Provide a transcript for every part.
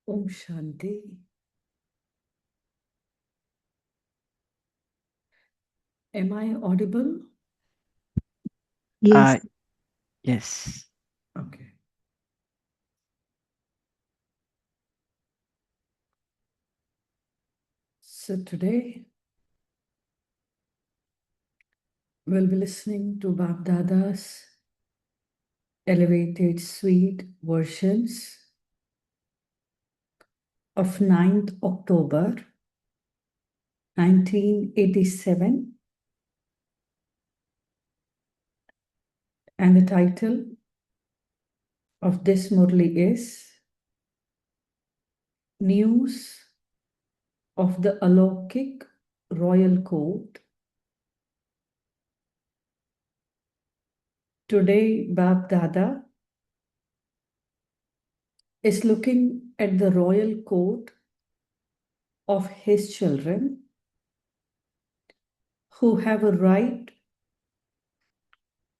Om Shanti. Am I audible? Yes. Yes. Okay. So today we'll be listening to Bab Dada's elevated sweet versions of 9th October 1987, and the title of this Murli is News of the Alokik Royal Court. Today Bab Dada is looking at the royal court of his children who have a right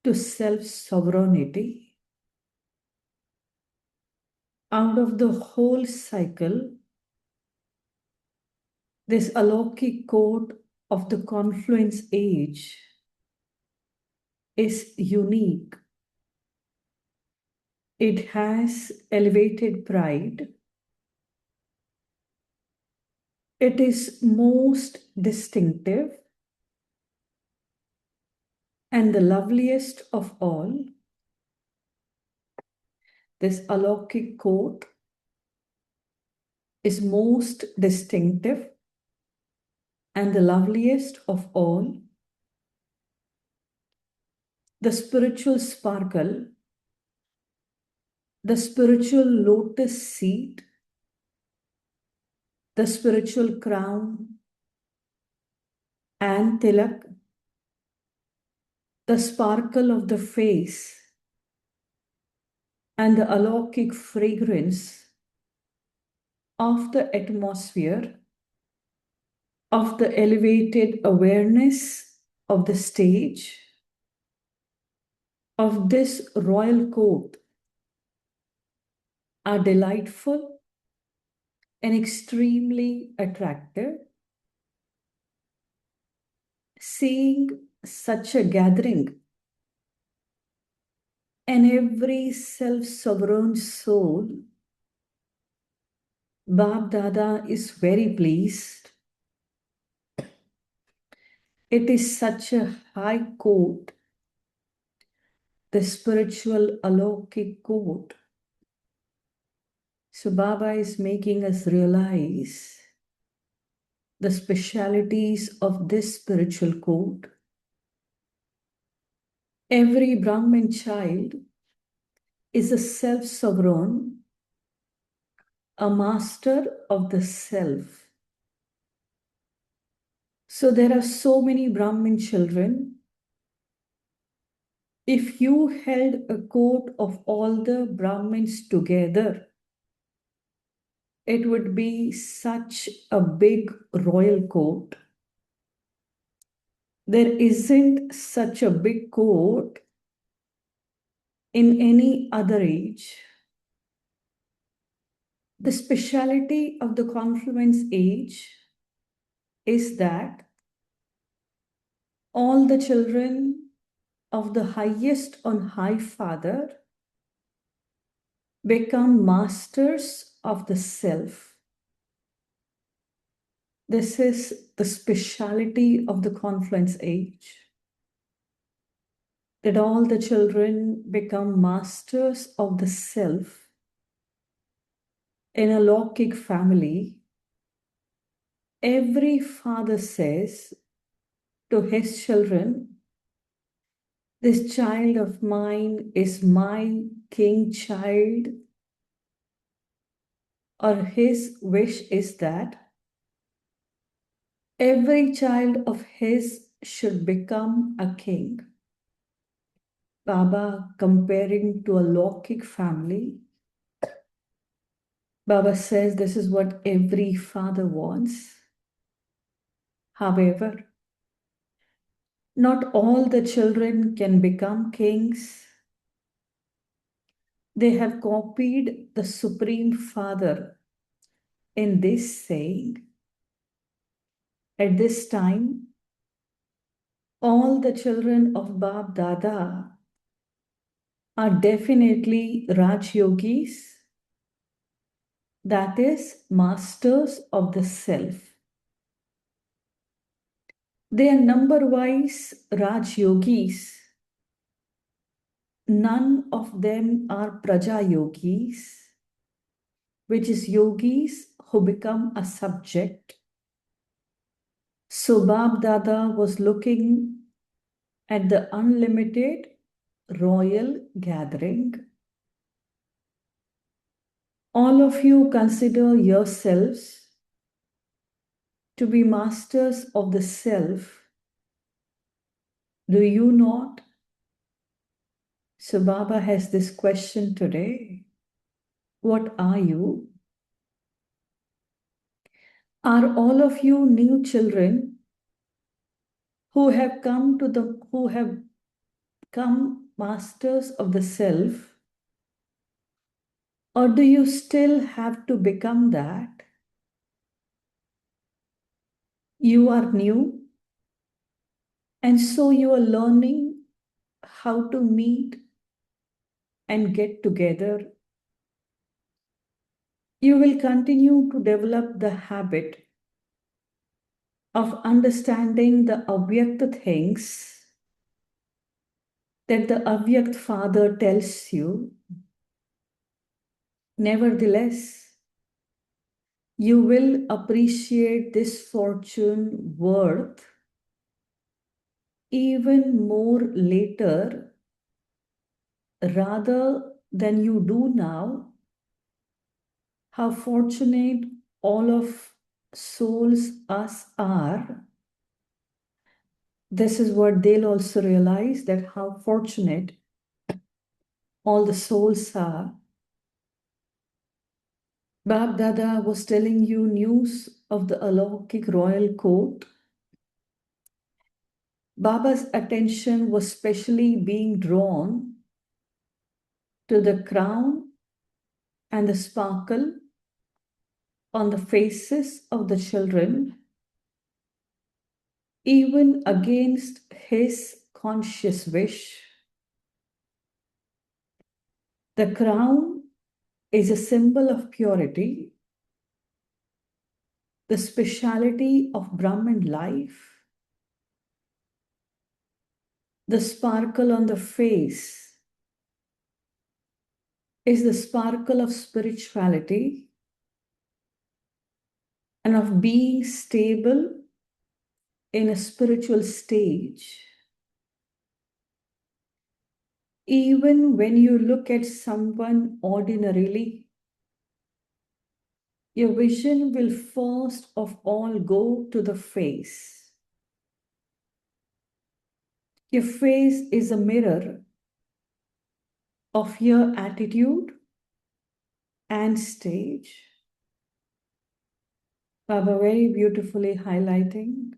to self-sovereignty. Out of the whole cycle, this alokik court of the confluence age is unique. It has elevated pride. It is most distinctive, and the loveliest of all. This alokik court is most distinctive and the loveliest of all. The spiritual sparkle, the spiritual lotus seat, the spiritual crown and tilak, the sparkle of the face, and the alokik fragrance of the atmosphere of the elevated awareness of the stage of this royal court are delightful and extremely attractive. Seeing such a gathering and every self-sovereign soul, Bab Dada is very pleased. It is such a high court, the spiritual alokik court. So Baba is making us realize the specialities of this spiritual court. Every Brahmin child is a self-sovereign, a master of the self. So there are so many Brahmin children. If you held a court of all the Brahmins together, it would be such a big royal court. There isn't such a big court in any other age. The speciality of the confluence age is that all the children of the highest on high Father become masters of the self. This is the speciality of the confluence age, that all the children become masters of the self. In a alokik family, every father says to his children, this child of mine is my king child, or his wish is that every child of his should become a king. Baba comparing to a alokik family, Baba says this is what every father wants. However, not all the children can become kings. They have copied the Supreme Father in this saying, at this time, all the children of Bab Dada are definitely Raj Yogis, that is, masters of the self. They are number-wise Raj Yogis. None of them are Praja Yogis, which is yogis who become a subject. So Bab Dada was looking at the unlimited royal gathering. All of you consider yourselves to be masters of the self. Do you not? So Baba has this question today. What are you? Are all of you new children who have come masters of the self? Or do you still have to become that? You are new, and so you are learning how to meet and get together. You will continue to develop the habit of understanding the avyakta things that the avyakt father tells you. Nevertheless, you will appreciate this fortune worth even more later rather than you do now. How fortunate all of souls us are. This is what they'll also realize, that how fortunate all the souls are. Bab Dada was telling you news of the alokik royal court. Baba's attention was specially being drawn to the crown and the sparkle on the faces of the children, even against his conscious wish. The crown is a symbol of purity, the speciality of Brahman life. The sparkle on the face is the sparkle of spirituality and of being stable in a spiritual stage. Even when you look at someone ordinarily, your vision will first of all go to the face. Your face is a mirror of your attitude and stage. Baba very beautifully highlighting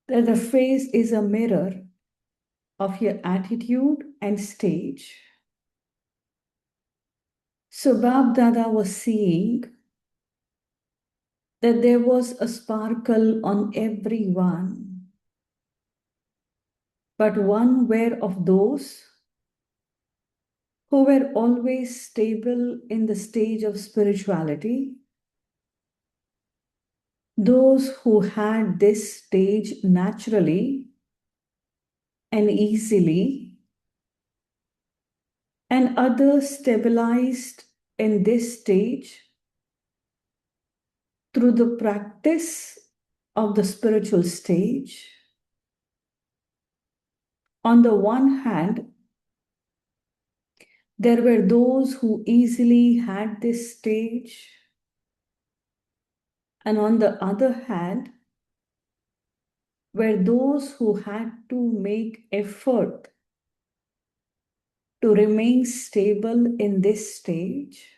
that the face is a mirror of your attitude and stage. So Bab Dada was seeing that there was a sparkle on everyone, but one were of those who were always stable in the stage of spirituality, those who had this stage naturally and easily, and others stabilized in this stage through the practice of the spiritual stage. On the one hand, there were those who easily had this stage, and on the other hand, were those who had to make effort to remain stable in this stage.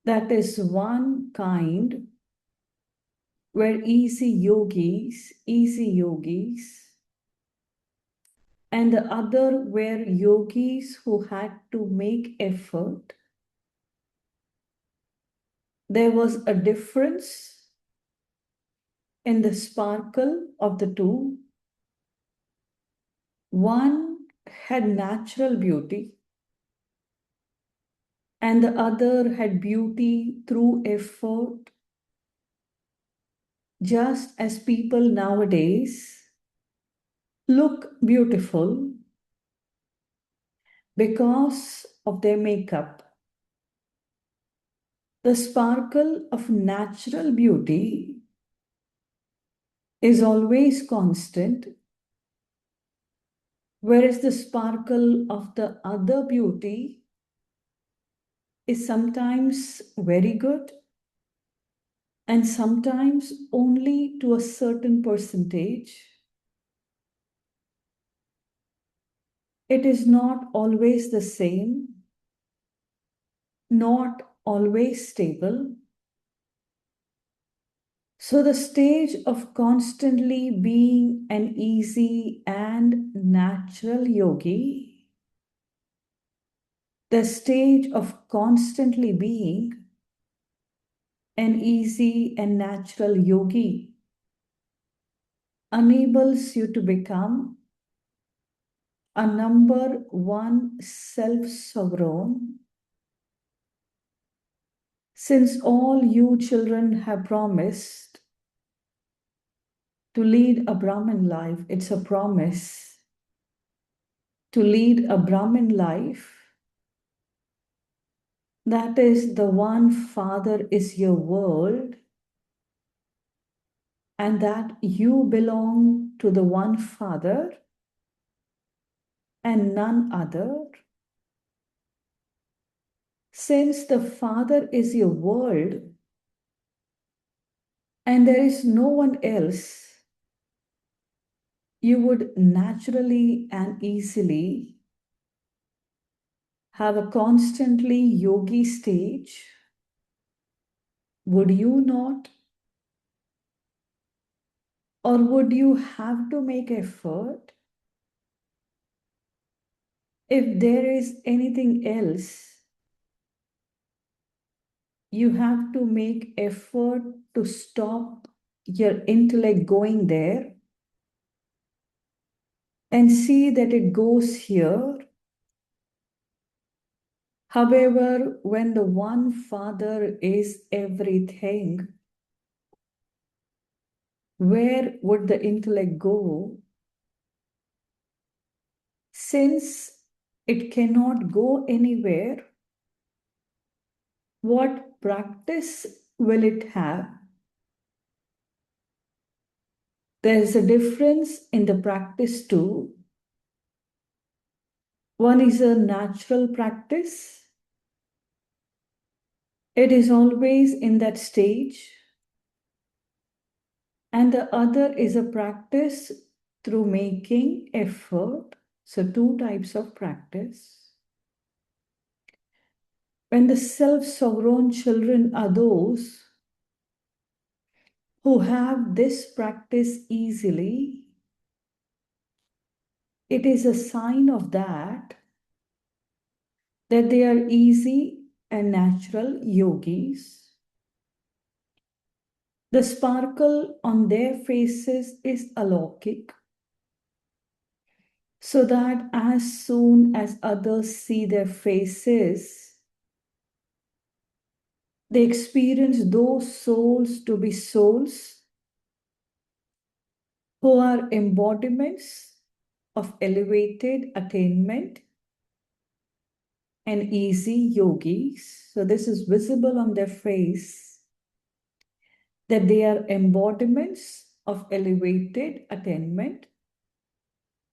That is one kind were easy yogis, and the other were yogis who had to make effort there was a difference in the sparkle of the two. One had natural beauty, and the other had beauty through effort, just as people nowadays look beautiful because of their makeup. The sparkle of natural beauty is always constant, whereas the sparkle of the other beauty is sometimes very good and sometimes only to a certain percentage. It is not always the same, not always stable. So, the stage of constantly being an easy and natural yogi, the stage of constantly being an easy and natural yogi enables you to become a number one self-sovereign. Since all you children have promised to lead a Brahmin life, it's a promise to lead a Brahmin life. That is, the one Father is your world, and that you belong to the one Father and none other. Since the Father is your world and there is no one else, you would naturally and easily have a constantly yogi stage, would you not? Or would you have to make effort? If there is anything else, you have to make effort to stop your intellect going there and see that it goes here. However, when the one Father is everything, where would the intellect go? Since it cannot go anywhere, what practice will it have? There is a difference in the practice too. One is a natural practice. It is always in that stage. And the other is a practice through making effort. So, two types of practice. When the self-sovereign children are those who have this practice easily, it is a sign of that they are easy and natural yogis. The sparkle on their faces is alokik, so that as soon as others see their faces, they experience those souls to be souls who are embodiments of elevated attainment and easy yogis. So this is visible on their face that they are embodiments of elevated attainment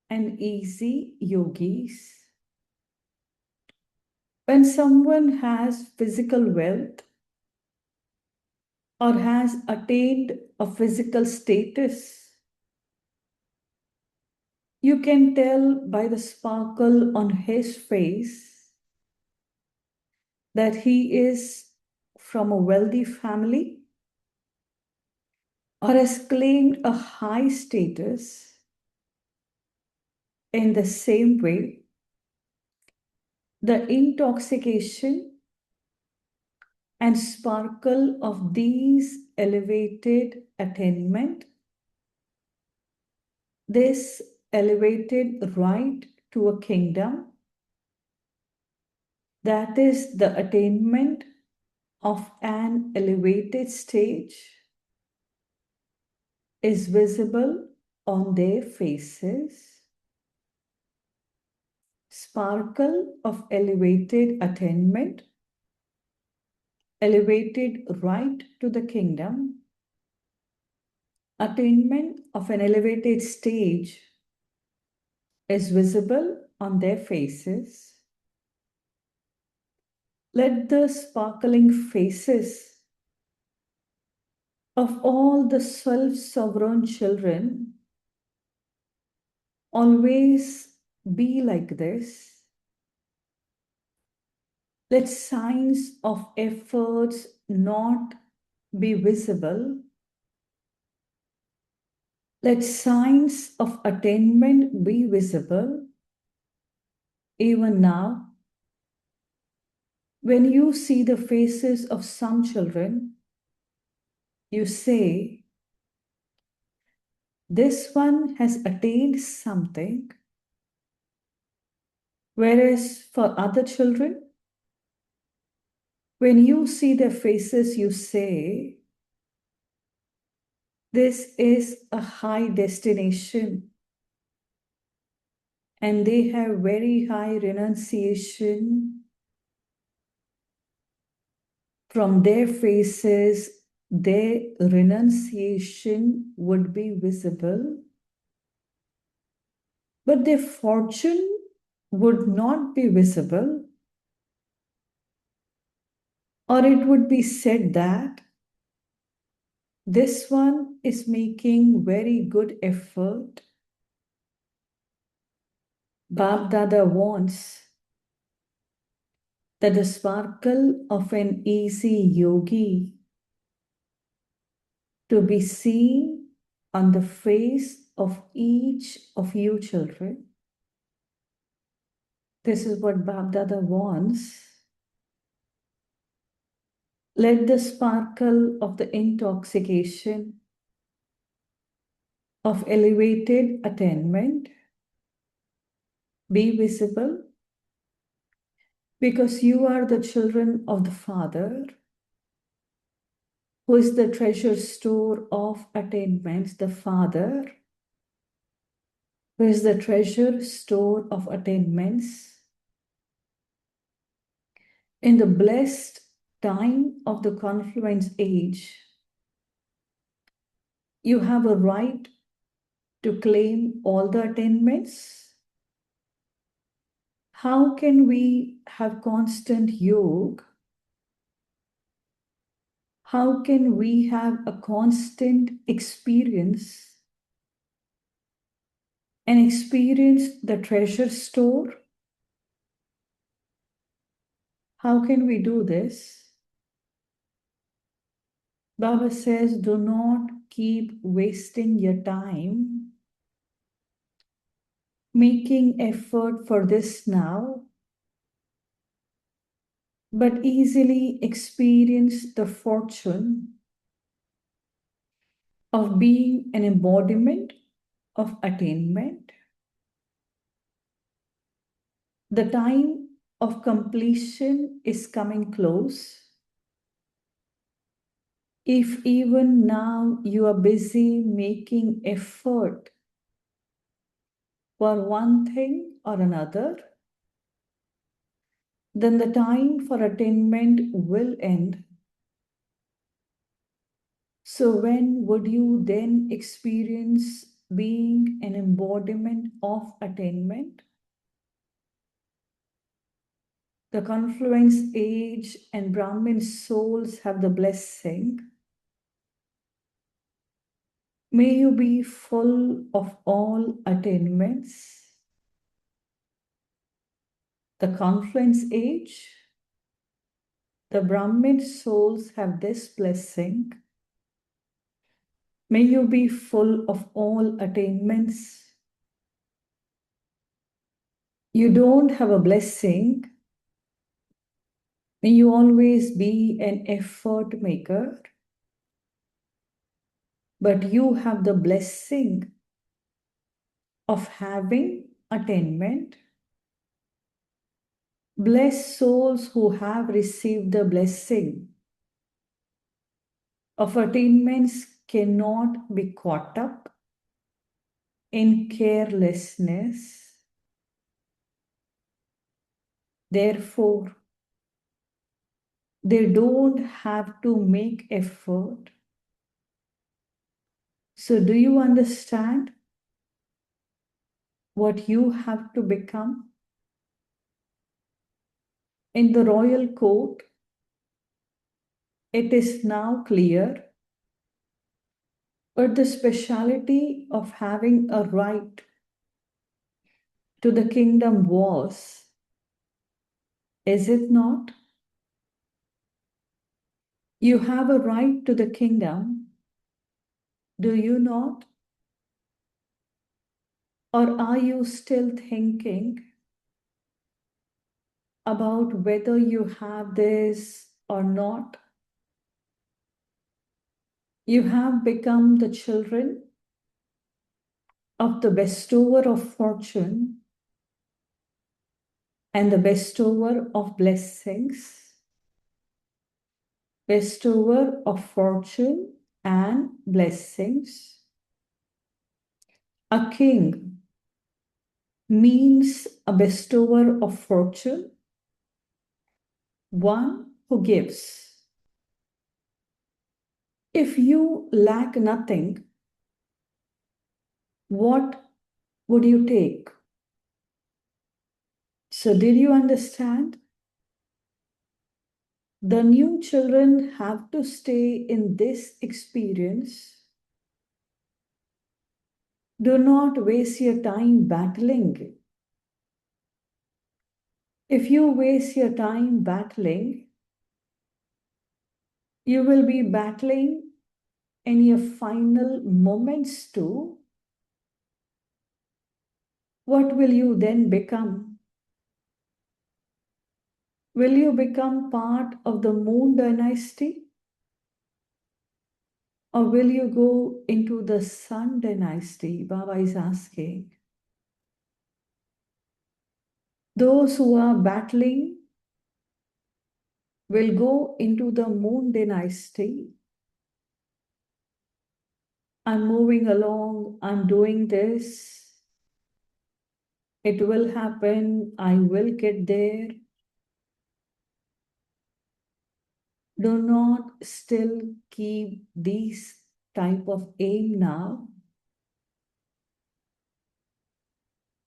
and easy yogis. When someone has physical wealth or has attained a physical status, you can tell by the sparkle on his face that he is from a wealthy family or has claimed a high status. In the same way, the intoxication and sparkle of these elevated attainment, this elevated right to a kingdom, that is the attainment of an elevated stage, is visible on their faces. Sparkle of elevated attainment, elevated right to the kingdom, attainment of an elevated stage is visible on their faces. Let the sparkling faces of all the self-sovereign children always be like this. Let signs of efforts not be visible. Let signs of attainment be visible. Even now, when you see the faces of some children, you say, this one has attained something. Whereas for other children, when you see their faces, you say, this is a high destination, and they have very high renunciation. From their faces, their renunciation would be visible, but their fortune would not be visible, or it would be said that this one is making very good effort. Bab Dada wants that the sparkle of an easy yogi to be seen on the face of each of you children. This is what Bab Dada wants. Let the sparkle of the intoxication of elevated attainment be visible, because you are the children of the Father, who is the treasure store of attainments, the Father, who is the treasure store of attainments. In the blessed time of the confluence age, you have a right to claim all the attainments. How can we have constant yoga? How can we have a constant experience and experience the treasure store? How can we do this? Baba says, do not keep wasting your time making effort for this now, but easily experience the fortune of being an embodiment of attainment. The time of completion is coming close. If even now you are busy making effort for one thing or another, then the time for attainment will end. So when would you then experience being an embodiment of attainment? The confluence age and Brahmin souls have the blessing. May you be full of all attainments. The confluence age, the Brahmin souls have this blessing. May you be full of all attainments. You don't have a blessing May you always be an effort maker, but you have the blessing of having attainment. Blessed souls who have received the blessing of attainments cannot be caught up in carelessness. Therefore, they don't have to make effort. So, do you understand what you have to become? In the royal court, it is now clear, but the speciality of having a right to the kingdom was, is it not? You have a right to the kingdom, do you not? Or are you still thinking about whether you have this or not? You have become the children of the bestower of fortune and the bestower of blessings, bestower of fortune and blessings. A king means a bestower of fortune, one who gives. If you lack nothing, what would you take? So, did you understand? The new children have to stay in this experience. Do not waste your time battling. If you waste your time battling, you will be battling in your final moments too. What will you then become? Will you become part of the moon dynasty? Or will you go into the sun dynasty? Baba is asking. Those who are battling will go into the moon dynasty. I'm moving along, I'm doing this. It will happen, I will get there. Do not still keep these type of aim now.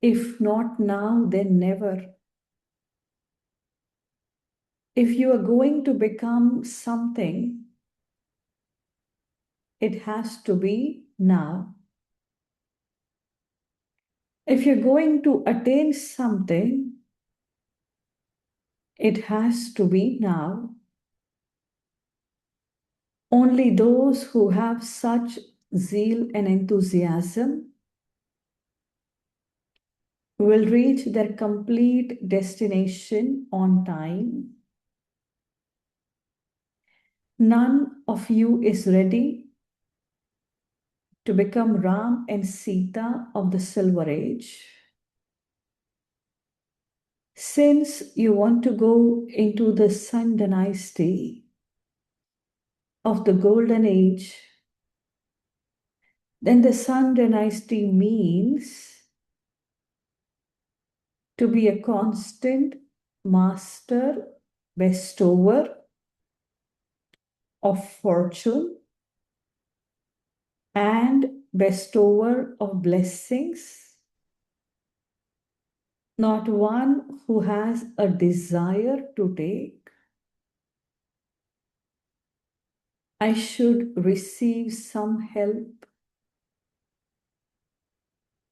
If not now, then never. If you are going to become something, it has to be now. If you're going to attain something, it has to be now. Only those who have such zeal and enthusiasm will reach their complete destination on time. None of you is ready to become Ram and Sita of the Silver Age. Since you want to go into the Sun dynasty of the Golden Age, then the Sun dynasty means to be a constant master bestower of fortune and bestower of blessings, not one who has a desire to take. I should receive some help.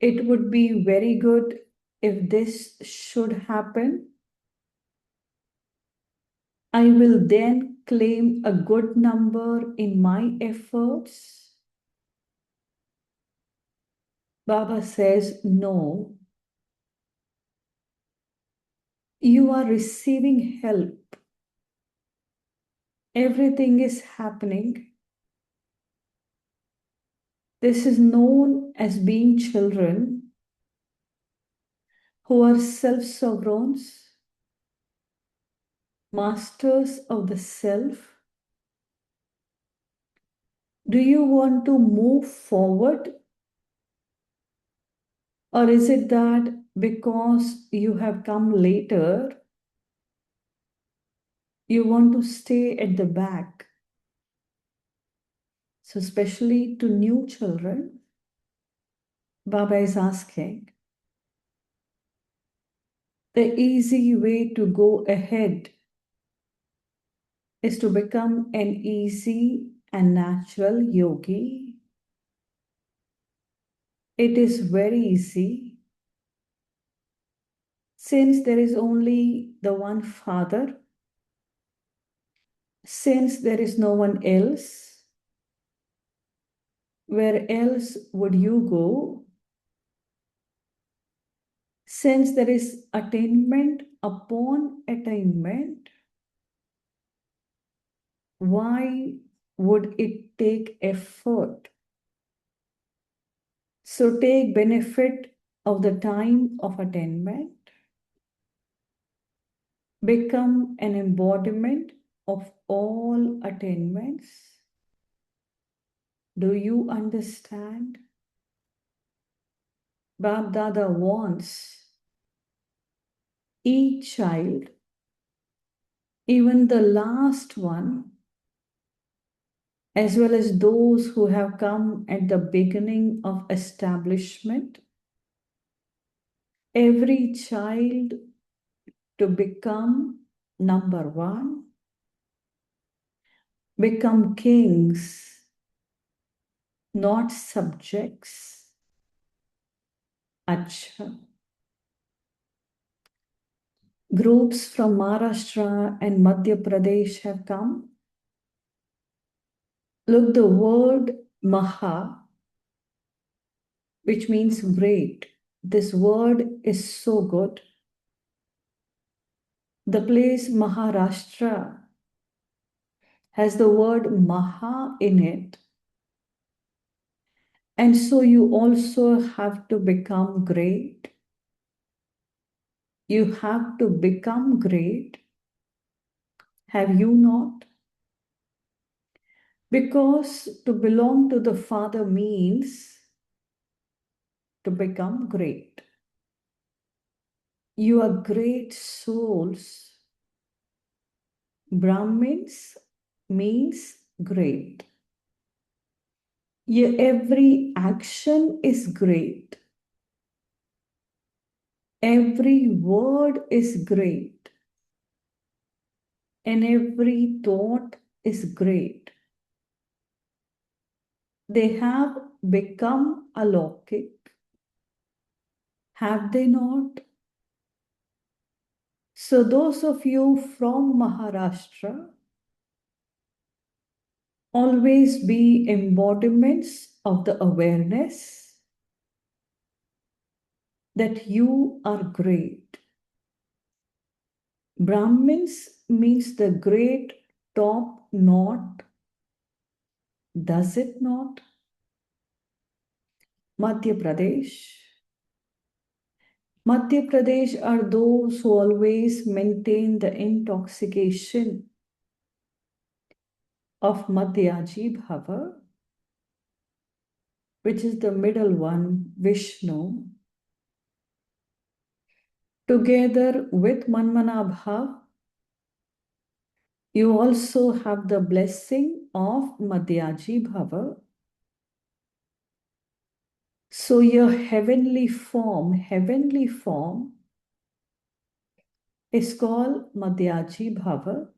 It would be very good if this should happen. I will then claim a good number in my efforts. Baba says, no. You are receiving help Everything is happening. This is known as being children who are self-sovereigns, masters of the self. Do you want to move forward? Or is it that because you have come later, you want to stay at the back? So, especially to new children, Baba is asking, the easy way to go ahead is to become an easy and natural yogi. It is very easy. Since there is only the one Father, since there is no one else, where else would you go? Since there is attainment upon attainment, why would it take effort? So take benefit of the time of attainment, become an embodiment of all attainments. Do you understand? Bab Dada wants each child, even the last one, as well as those who have come at the beginning of establishment, every child to become number one, become kings, not subjects. Acha. Groups from Maharashtra and Madhya Pradesh have come. Look, the word Maha, which means great. This word is so good. The place Maharashtra has the word Maha in it. And so you also have to become great. You have to become great. Have you not? Because to belong to the Father means to become great. You are great souls. Brahmins means great. Your every action is great. Every word is great. And every thought is great. They have become alokik. Have they not? So those of you from Maharashtra, always be embodiments of the awareness that you are great. Brahmins means the great top knot. Does it not? Madhya Pradesh. Madhya Pradesh are those who always maintain the intoxication of Madhyaji Bhava, which is the middle one, Vishnu, together with Manmana Bhav. You also have the blessing of Madhyaji Bhava. So your heavenly form is called Madhyaji Bhava.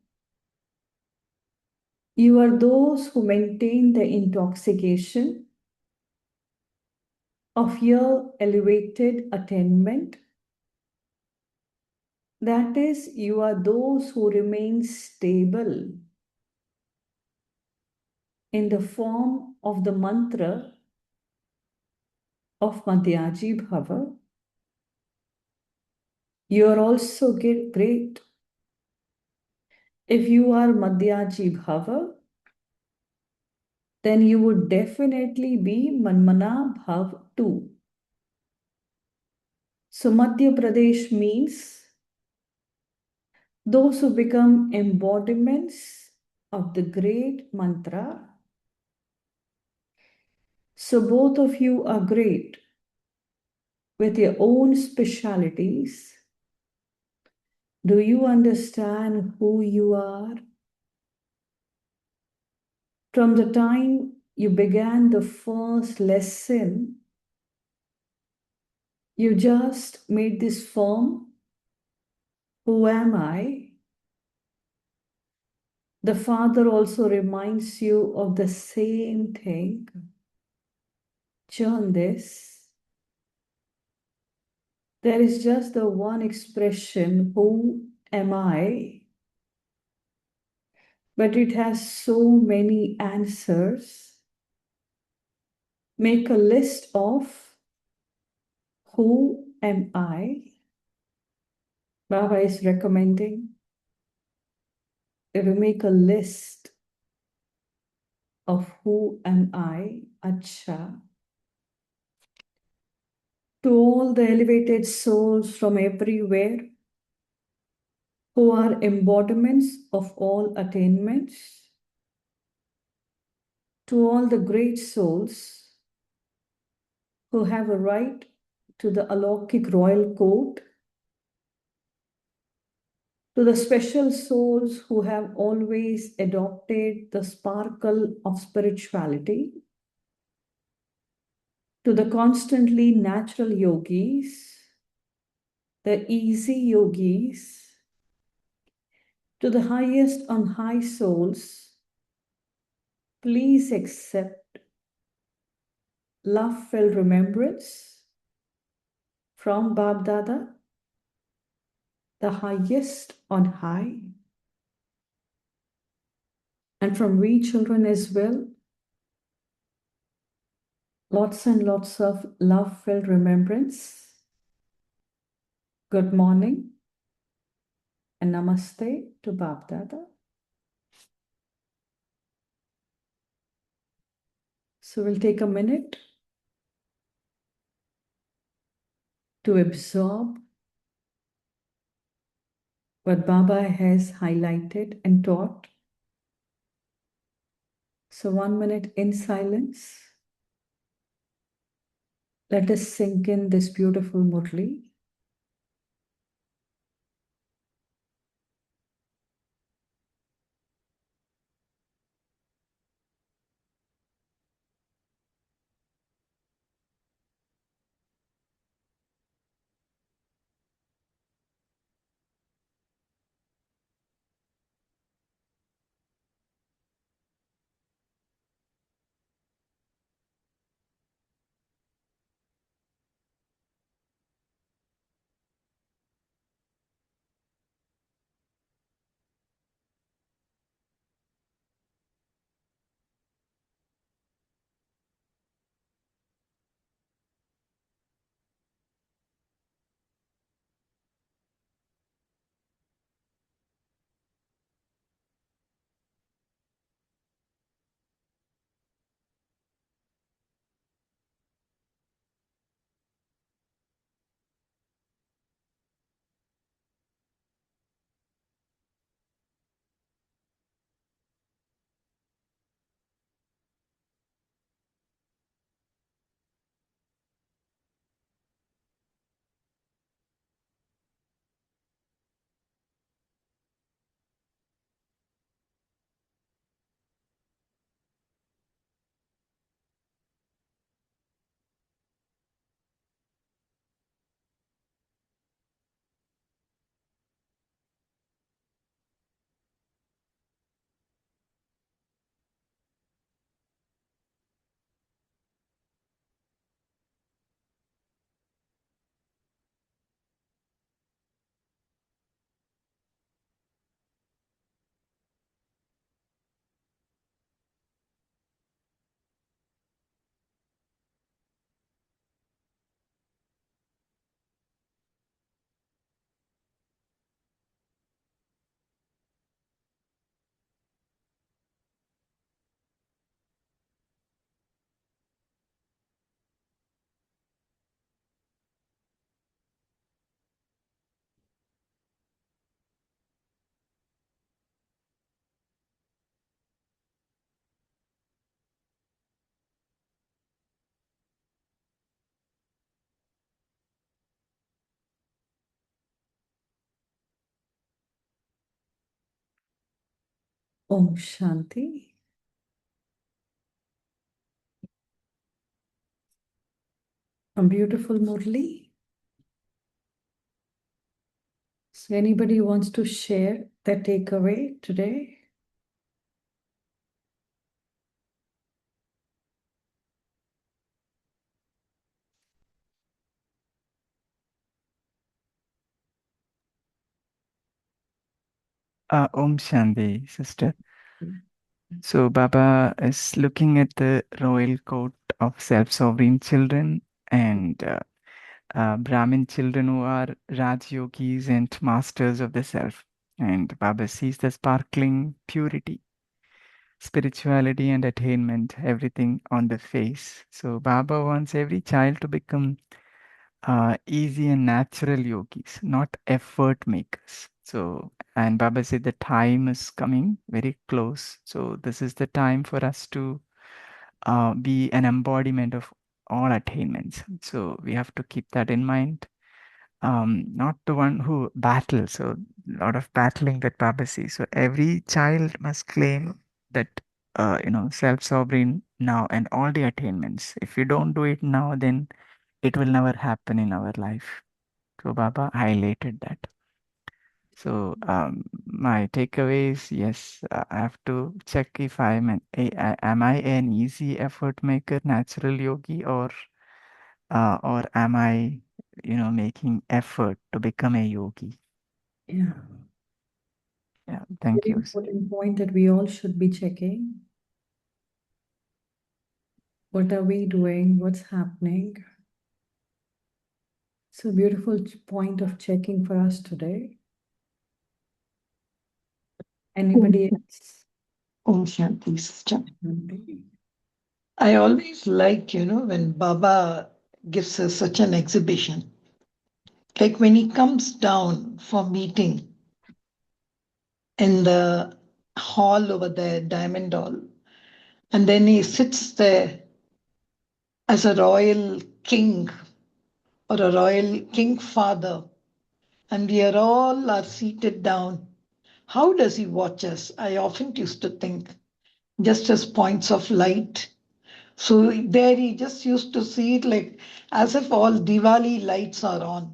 You are those who maintain the intoxication of your elevated attainment. That is, you are those who remain stable in the form of the mantra of Madhyaji Bhava. You are also great. If you are Madhyaji Bhava, then you would definitely be Manmana Bhav too. So Madhya Pradesh means those who become embodiments of the great mantra. So both of you are great with your own specialities. Do you understand who you are? From the time you began the first lesson, you just made this form, who am I? The Father also reminds you of the same thing. Churn this. There is just the one expression, who am I? But it has so many answers. Make a list of who am I? Baba is recommending that we make a list of who am I, Acha. To all the elevated souls from everywhere who are embodiments of all attainments, to all the great souls who have a right to the alokik royal court, to the special souls who have always adopted the sparkle of spirituality, to the constantly natural yogis, the easy yogis, to the highest on high souls, please accept love-filled remembrance from Bab Dada, the highest on high, and from we children as well. Lots and lots of love-filled remembrance. Good morning and namaste to Bab Dada. So we'll take a minute to absorb what Baba has highlighted and taught. So 1 minute in silence. Let us sink in this beautiful Murli. Om Shanti. A beautiful Murli. So anybody wants to share their takeaway today? Om Shanti, sister. So Baba is looking at the royal court of self-sovereign children and Brahmin children who are Rajyogis and masters of the self. And Baba sees the sparkling purity, spirituality and attainment, everything on the face. So Baba wants every child to become easy and natural yogis, not effort makers. So, and Baba said the time is coming very close. So, this is the time for us to be an embodiment of all attainments. So, we have to keep that in mind. Not the one who battles. So, a lot of battling that Baba sees. So, every child must claim that, self-sovereign now and all the attainments. If you don't do it now, then it will never happen in our life. So Baba highlighted that. So my takeaway is yes, I have to check if am I an easy effort maker, natural yogi, or am I, making effort to become a yogi? Yeah. Yeah, thank Very you. important point that we all should be checking. What are we doing? What's happening? So beautiful point of checking for us today. Anybody else? Om Shanti, sister. Shanti. I always like, when Baba gives us such an exhibition. Like when he comes down for meeting in the hall over there, Diamond Hall, and then he sits there as a royal king or a royal king father, and we are seated down. How does he watch us? I often used to think just as points of light. So there he just used to see it like as if all Diwali lights are on.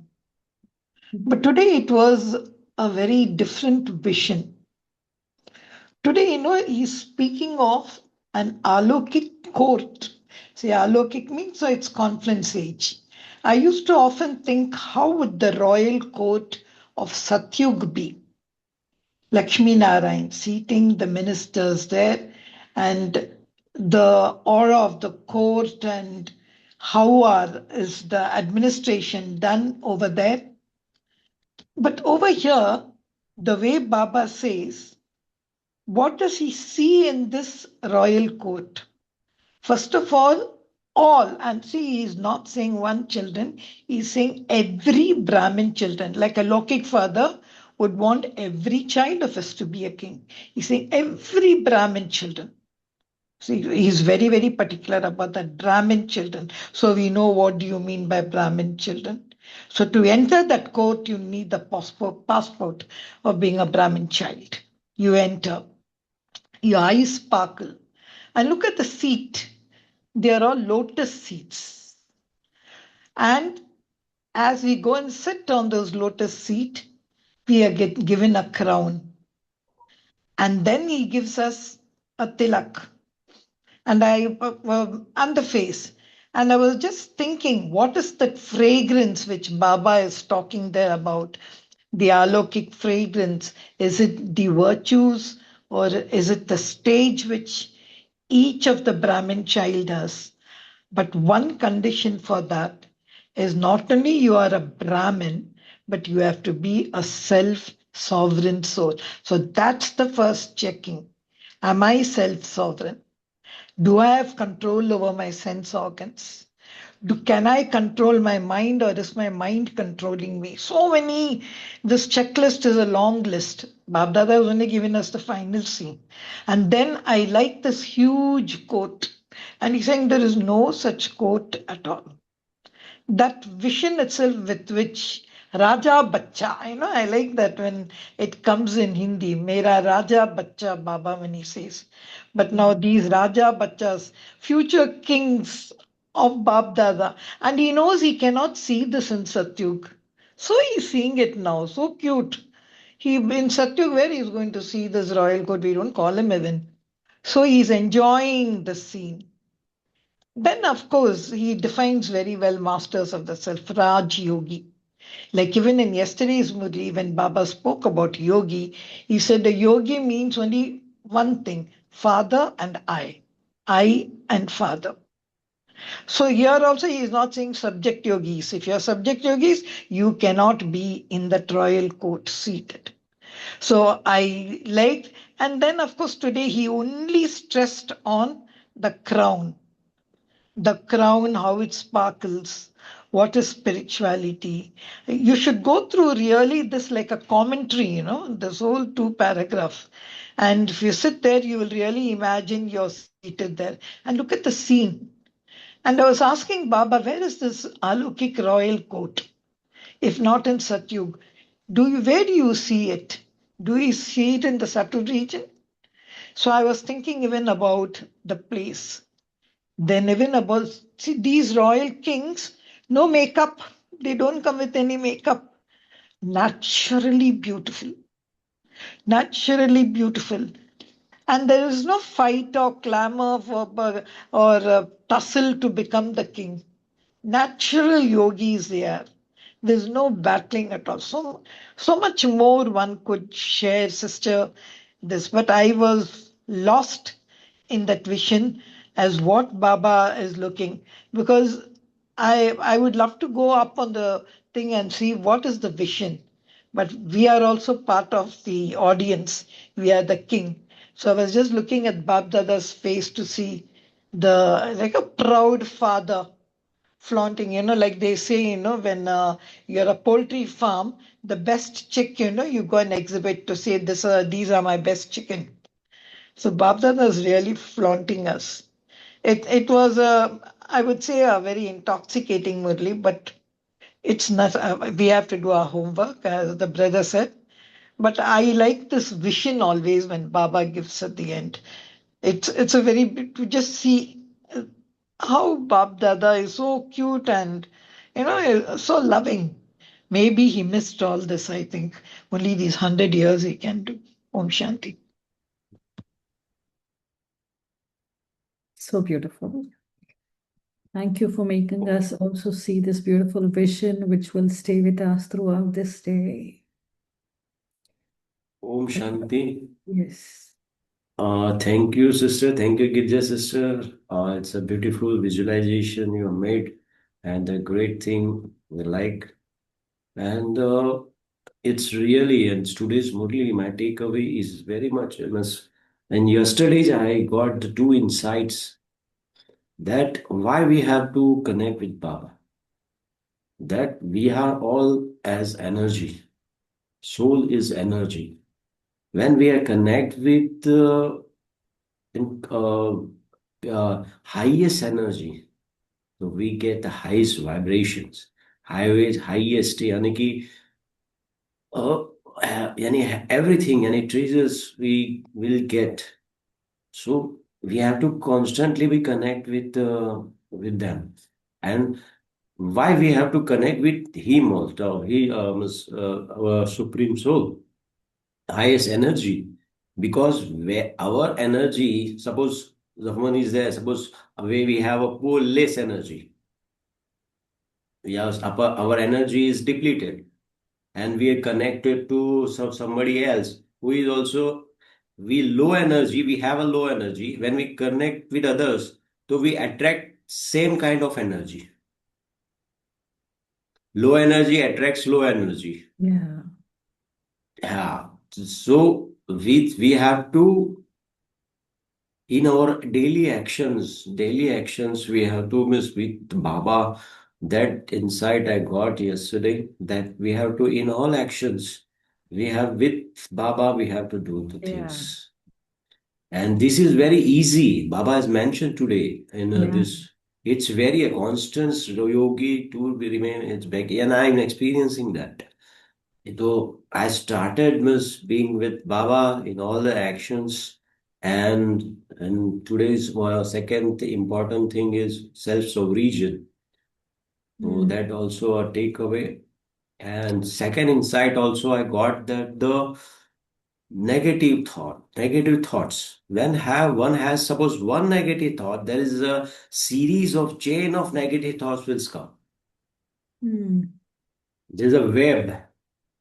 But today it was a very different vision. Today, he's speaking of an alokik court. See, alokik means so it's conference age. I used to often think, how would the royal court of Satyug be? Lakshmi Narayan seating the ministers there and the aura of the court and is the administration done over there. But over here, the way Baba says, what does he see in this royal court? First of all, and see, he's not saying one children, he's saying every Brahmin children, like a Lokik father would want every child of us to be a king. He's saying every Brahmin children. See, he's very, very particular about the Brahmin children. So we know what do you mean by Brahmin children. So to enter that court, you need the passport of being a Brahmin child. You enter, your eyes sparkle. And look at the seat. They are all lotus seats. And as we go and sit on those lotus seat, we are given a crown. And then he gives us a tilak and the face. And I was just thinking, what is that fragrance which Baba is talking there about? The alokik fragrance. Is it the virtues or is it the stage which each of the Brahmin child has? But one condition for that is not only you are a Brahmin, but you have to be a self-sovereign soul. So that's the first checking. Am I self-sovereign? Do I have control over my sense organs? Can I control my mind or is my mind controlling me? So many, this checklist is a long list. Babdada has only given us the final scene. And then I like this huge quote. And he's saying there is no such quote at all. That vision itself with which Raja Bacha. I like that when it comes in Hindi. Mera Raja Bacha Baba when he says. But now these Raja Bachas, future kings of Bab Dada. And he knows he cannot see this in Satyug. So he's seeing it now. So cute. He in Satyug, where he's going to see this royal court, we don't call him even. So he's enjoying the scene. Then, of course, he defines very well masters of the self, Raj Yogi. Like even in yesterday's Murli, when Baba spoke about yogi, he said the yogi means only one thing, father and I and father. So here also he is not saying subject yogis. If you are subject yogis, you cannot be in the royal court seated. So I liked, and then of course today he only stressed on the crown, how it sparkles, what is spirituality. You should go through really this like a commentary, this whole 2 paragraphs. And if you sit there, you will really imagine you're seated there and look at the scene. And I was asking Baba, where is this alokik royal court? If not in Satyug, where do you see it? Do you see it in the Satyug region? So I was thinking even about the place. Then even about, see, these royal kings, no makeup. They don't come with any makeup. Naturally beautiful. Naturally beautiful. And there is no fight or clamor or tussle to become the king. Natural yogis they are. There's no battling at all. So much more one could share, sister, this. But I was lost in that vision as what Baba is looking. Because I would love to go up on the thing and see what is the vision. But we are also part of the audience. We are the king. So I was just looking at Bab Dada's face to see the like a proud father flaunting, like they say, when you're a poultry farm, the best chick, you go and exhibit to say these are my best chicken. So Babdada is really flaunting us. It was I would say a very intoxicating Murli, but it's not. We have to do our homework, as the brother said. But I like this vision always when Baba gives at the end. It's a very to just see how Bab Dada is so cute and so loving. Maybe he missed all this, I think. Only these 100 years he can do. Om Shanti. So beautiful. Thank you for making us also see this beautiful vision, which will stay with us throughout this day. Om Shanti. Yes. Thank you, sister. Thank you, Gidja sister. It's a beautiful visualization you have made, and a great thing we like. And it's really, and today's Murli, my takeaway is very much. And yesterday I got the two insights that why we have to connect with Baba. That we are all as energy. Soul is energy. When we are connect with highest energy, so we get the highest vibrations, highest यानी कि यानी everything यानी treasures we will get. So we have to constantly be connect with them. And why we have to connect with him also? He is our supreme soul, highest energy. Because where our energy, suppose someone is there, suppose where we have a poor less energy, yes, our energy is depleted, and we are connected to somebody else who is also we low energy. We have a low energy. When we connect with others, so we attract same kind of energy. Low energy attracts low energy. Yeah. Yeah. So we have to in our daily actions, we have to miss with Baba. That insight I got yesterday that we have to, in all actions, we have with Baba, we have to do the Yeah. things. And this is very easy. Baba has mentioned today in Yeah. this. It's very a constant yogi to remain its back, and I'm experiencing that. So I started being with Baba in all the actions, and today's second important thing is self-sovereign. So that also a takeaway. And second insight also I got that the negative thoughts. When have one has suppose one negative thought, there is a series of chain of negative thoughts will come. There's a web,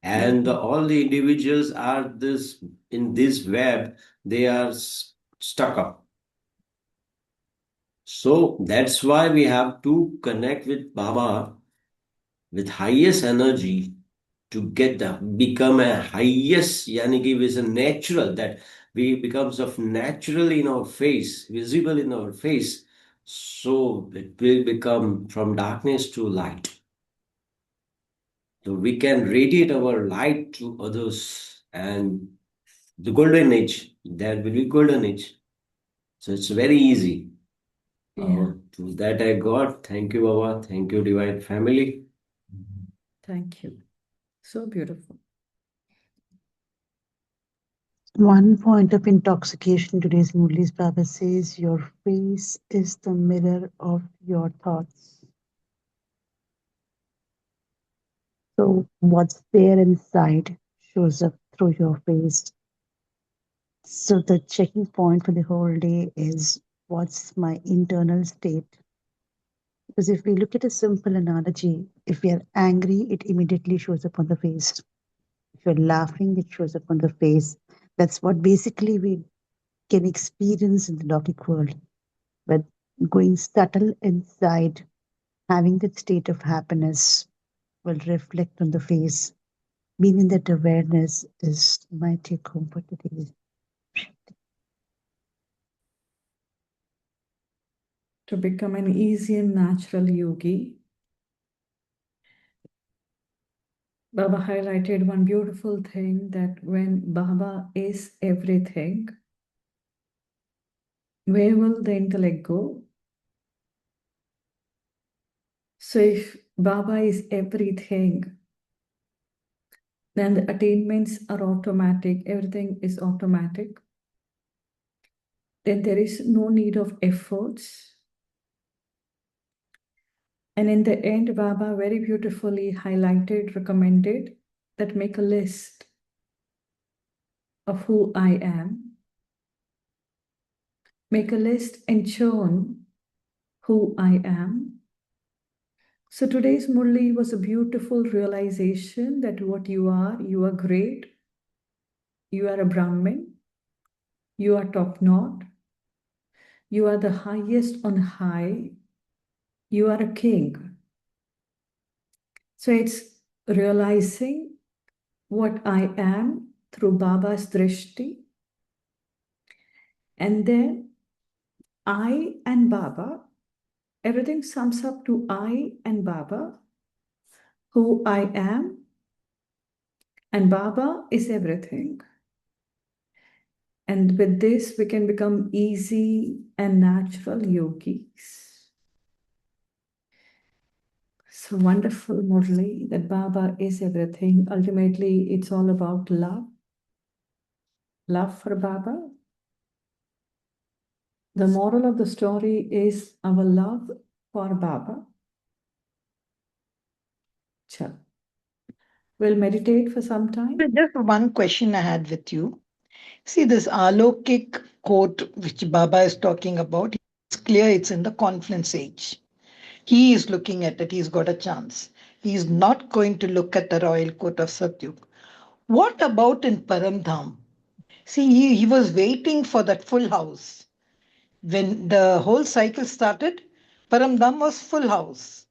and all the individuals are this in this web. They are stuck up. So that's why we have to connect with Baba with highest energy to get the become a highest yani ki is a natural that we becomes of natural in our face, visible in our face. So it will become from darkness to light. So we can radiate our light to others, and the golden age, there will be golden age. So it's very easy. To that I got. Thank you, Baba. Thank you, Divine Family. Thank you. So beautiful. One point of intoxication today's Murli's Baba says your face is the mirror of your thoughts. So what's there inside shows up through your face. So the checking point for the whole day is what's my internal state? Because if we look at a simple analogy, if we are angry, it immediately shows up on the face. If you're laughing, it shows up on the face. That's what basically we can experience in the Lokic world. But going subtle inside, having that state of happiness will reflect on the face. Meaning that awareness is my take home for today. To become an easy and natural yogi, Baba highlighted one beautiful thing that when Baba is everything, where will the intellect go? So if Baba is everything, then the attainments are automatic, everything is automatic. Then there is no need of efforts. And in the end, Baba very beautifully highlighted, recommended that make a list of who I am. Make a list and churn who I am. So today's Murli was a beautiful realization that what you are great. You are a Brahmin. You are top knot. You are the highest on high. You are a king. So it's realizing what I am through Baba's drishti. And then I and Baba, everything sums up to I and Baba, who I am, and Baba is everything. And with this, we can become easy and natural yogis. So wonderful, Murli, that Baba is everything. Ultimately, it's all about love. Love for Baba. The moral of the story is our love for Baba. Chal. We'll meditate for some time. Just one question I had with you. See, this alokik quote which Baba is talking about, it's clear it's in the confluence age. He is looking at it, he's got a chance. He's not going to look at the royal court of Satyug. What about in Paramdham? See, he was waiting for that full house. When the whole cycle started, Paramdham was full house.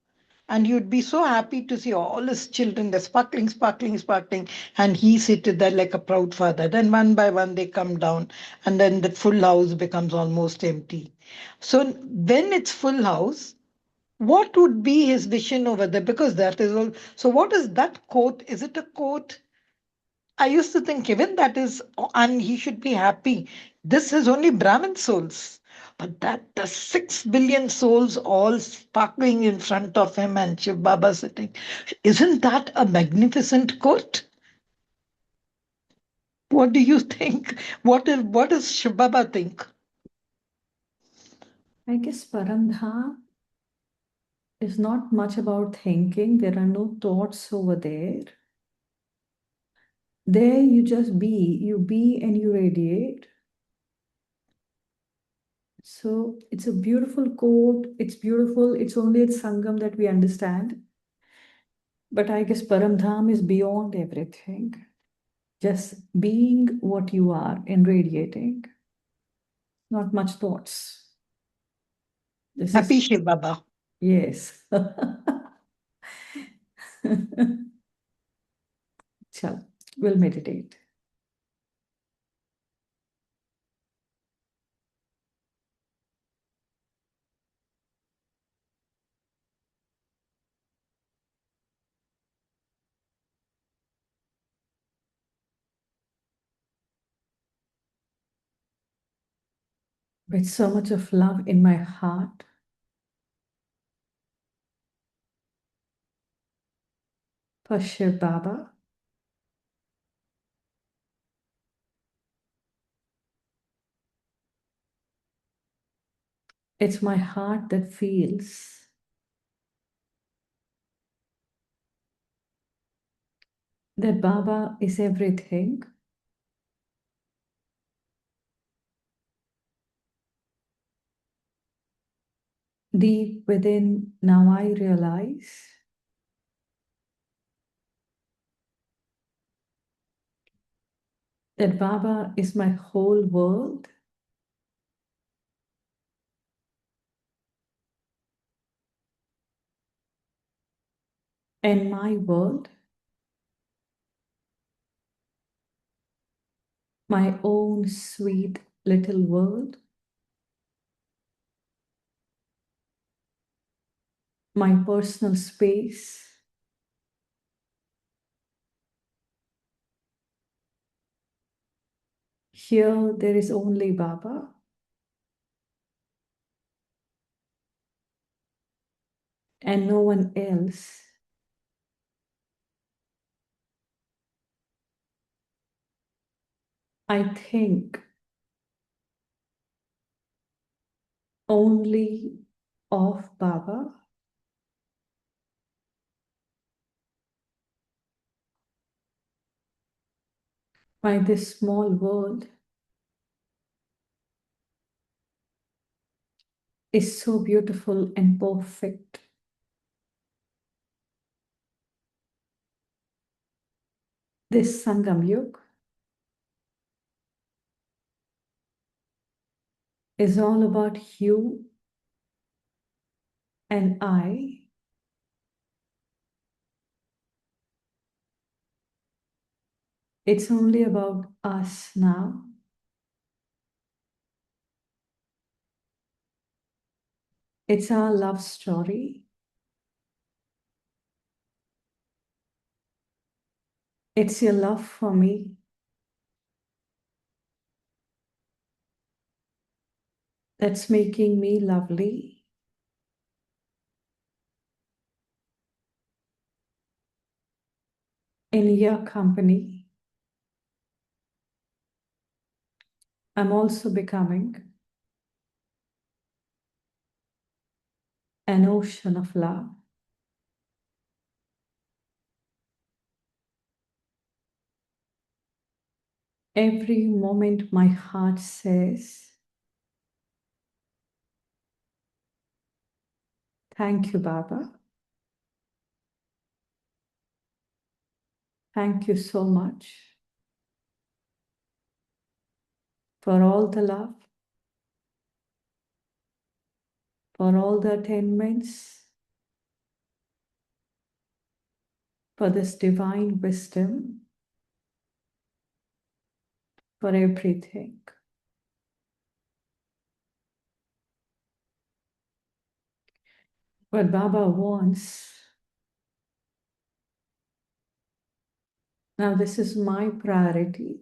And you'd be so happy to see all his children, they're sparkling, sparkling, sparkling. And he seated there like a proud father. Then one by one they come down, and then the full house becomes almost empty. So when it's full house, what would be his vision over there? Because that is all. So what is that quote? Is it a quote? I used to think even that is, and he should be happy. This is only Brahmin souls. But that the 6 billion souls all sparkling in front of him and Shiv Baba sitting, isn't that a magnificent court? What do you think? What does Shiv Baba think? I guess Paramdham is not much about thinking. There are no thoughts over there. There you just be. You be and you radiate. So it's a beautiful quote. It's beautiful. It's only at Sangam that we understand. But I guess Paramdham is beyond everything. Just being what you are and radiating. Not much thoughts. This Happy is, Shiv Baba. yes. Chal, we'll meditate. With so much of love in my heart, for Shiv Baba, it's my heart that feels that Baba is everything. Deep within, now I realize that Baba is my whole world. And my world, my own sweet little world, my personal space. Here there is only Baba. And no one else. I think only of Baba. By this small world is so beautiful and perfect. This Sangam Yug is all about you and I. It's only about us now. It's our love story. It's your love for me. That's making me lovely. In your company, I'm also becoming an ocean of love. Every moment my heart says, thank you, Baba. Thank you so much for all the love, for all the attainments, for this divine wisdom, for everything. What Baba wants, now this is my priority.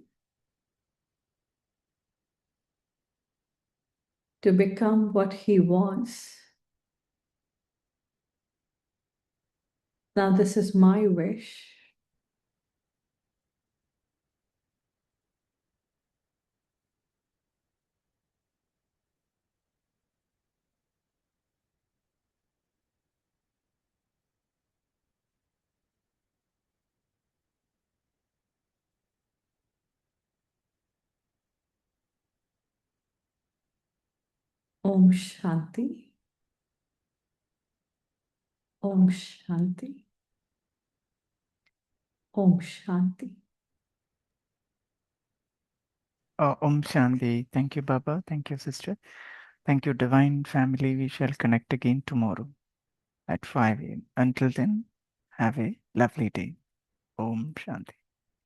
to become what he wants. Now, this is my wish. Om Shanti. Om Shanti. Om Shanti. Om Shanti. Thank you, Baba. Thank you, sister. Thank you, Divine Family. We shall connect again tomorrow at 5 a.m. Until then, have a lovely day. Om Shanti.